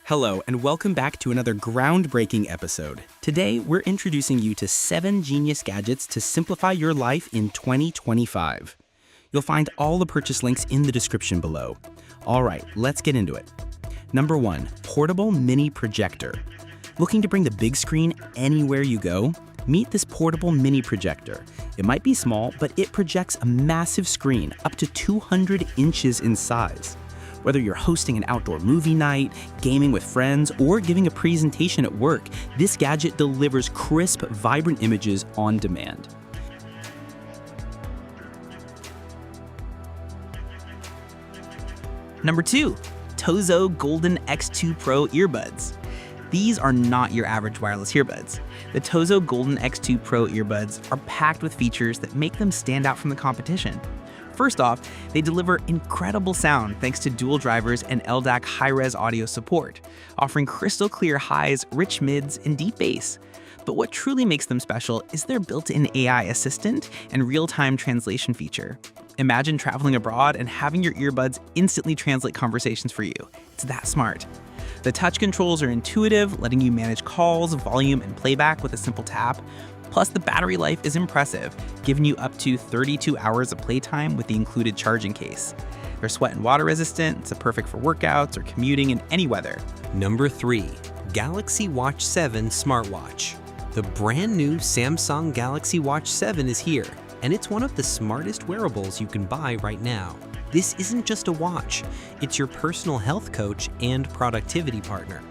Hello, and welcome back to another groundbreaking episode. Today, we're introducing you to 7 genius gadgets to simplify your life in 2025. You'll find all the purchase links in the description below. All right, let's get into it. Number 1, portable mini projector. Looking to bring the big screen anywhere you go? Meet this portable mini projector. It might be small, but it projects a massive screen up to 200 inches in size. Whether you're hosting an outdoor movie night, gaming with friends, or giving a presentation at work, this gadget delivers crisp, vibrant images on demand. Number 2, TOZO Golden X2 Pro Earbuds. These are not your average wireless earbuds. The TOZO Golden X2 Pro earbuds are packed with features that make them stand out from the competition. First off, they deliver incredible sound thanks to dual drivers and LDAC high-res audio support, offering crystal clear highs, rich mids, and deep bass. But what truly makes them special is their built-in AI assistant and real-time translation feature. Imagine traveling abroad and having your earbuds instantly translate conversations for you. It's that smart. The touch controls are intuitive, letting you manage calls, volume, and playback with a simple tap. Plus, the battery life is impressive, giving you up to 32 hours of playtime with the included charging case. They're sweat and water resistant, so perfect for workouts or commuting in any weather. Number 3, Galaxy Watch 7 Smartwatch. The brand new Samsung Galaxy Watch 7 is here, and it's one of the smartest wearables you can buy right now. This isn't just a watch, it's your personal health coach and productivity partner.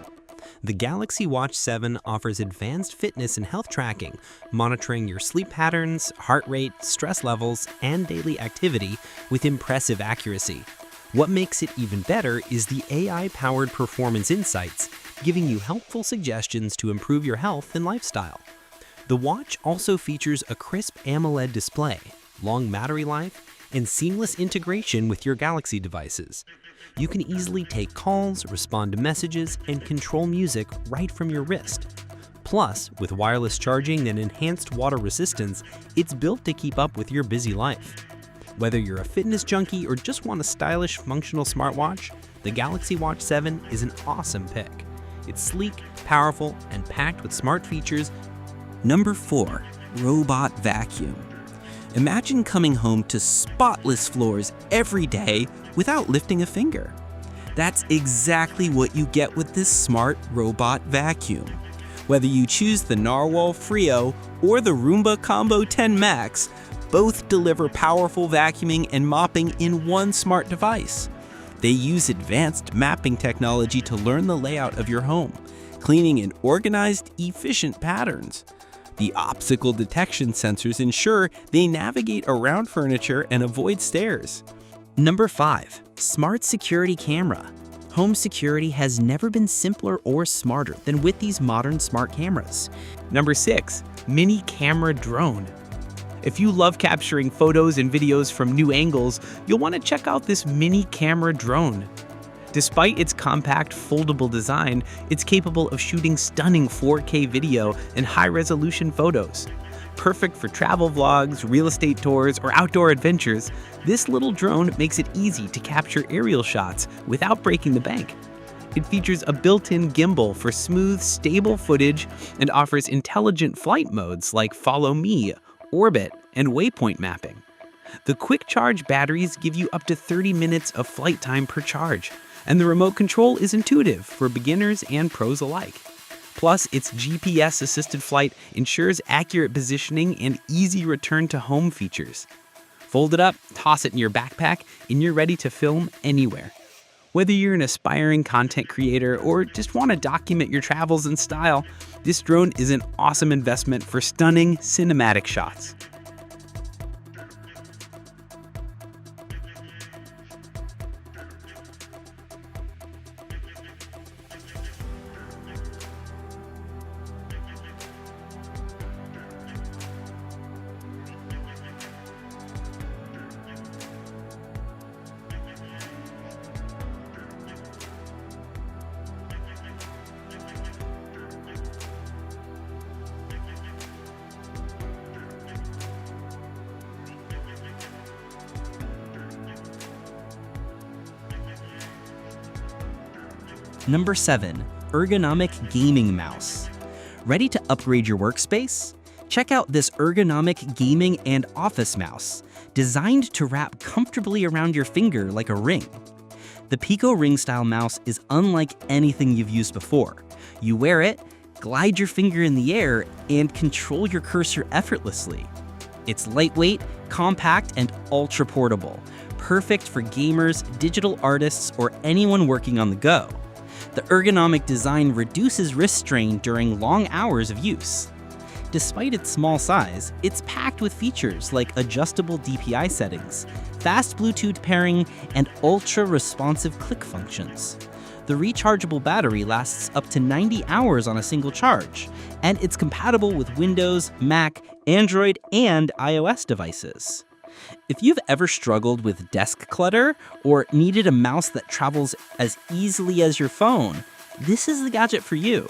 The Galaxy Watch 7 offers advanced fitness and health tracking, monitoring your sleep patterns, heart rate, stress levels, and daily activity with impressive accuracy. What makes it even better is the AI-powered performance insights, giving you helpful suggestions to improve your health and lifestyle. The watch also features a crisp AMOLED display, long battery life, and seamless integration with your Galaxy devices. You can easily take calls, respond to messages, and control music right from your wrist. Plus, with wireless charging and enhanced water resistance, it's built to keep up with your busy life. Whether you're a fitness junkie or just want a stylish, functional smartwatch, the Galaxy Watch 7 is an awesome pick. It's sleek, powerful, and packed with smart features. Number 4, robot vacuum. Imagine coming home to spotless floors every day without lifting a finger. That's exactly what you get with this smart robot vacuum. Whether you choose the Narwhal Frio or the Roomba Combo 10 Max, both deliver powerful vacuuming and mopping in one smart device. They use advanced mapping technology to learn the layout of your home, cleaning in organized, efficient patterns. The obstacle detection sensors ensure they navigate around furniture and avoid stairs. Number 5, Smart Security Camera. Home security has never been simpler or smarter than with these modern smart cameras. Number 6, Mini Camera Drone. If you love capturing photos and videos from new angles, you'll want to check out this mini camera drone. Despite its compact, foldable design, it's capable of shooting stunning 4K video and high-resolution photos. Perfect for travel vlogs, real estate tours, or outdoor adventures, this little drone makes it easy to capture aerial shots without breaking the bank. It features a built-in gimbal for smooth, stable footage and offers intelligent flight modes like Follow Me, Orbit, and Waypoint mapping. The quick charge batteries give you up to 30 minutes of flight time per charge, and the remote control is intuitive for beginners and pros alike. Plus, its GPS-assisted flight ensures accurate positioning and easy return to home features. Fold it up, toss it in your backpack, and you're ready to film anywhere. Whether you're an aspiring content creator or just want to document your travels in style, this drone is an awesome investment for stunning cinematic shots. Number 7. Ergonomic Gaming Mouse. Ready to upgrade your workspace? Check out this ergonomic gaming and office mouse, designed to wrap comfortably around your finger like a ring. The Pico ring-style mouse is unlike anything you've used before. You wear it, glide your finger in the air, and control your cursor effortlessly. It's lightweight, compact, and ultra-portable, perfect for gamers, digital artists, or anyone working on the go. The ergonomic design reduces wrist strain during long hours of use. Despite its small size, it's packed with features like adjustable DPI settings, fast Bluetooth pairing, and ultra-responsive click functions. The rechargeable battery lasts up to 90 hours on a single charge, and it's compatible with Windows, Mac, Android, and iOS devices. If you've ever struggled with desk clutter or needed a mouse that travels as easily as your phone, this is the gadget for you.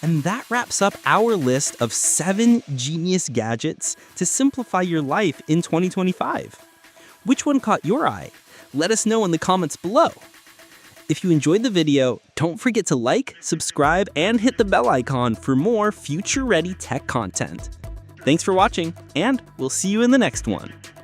And that wraps up our list of 7 genius gadgets to simplify your life in 2025. Which one caught your eye? Let us know in the comments below. If you enjoyed the video, don't forget to like, subscribe, and hit the bell icon for more future-ready tech content. Thanks for watching, and we'll see you in the next one.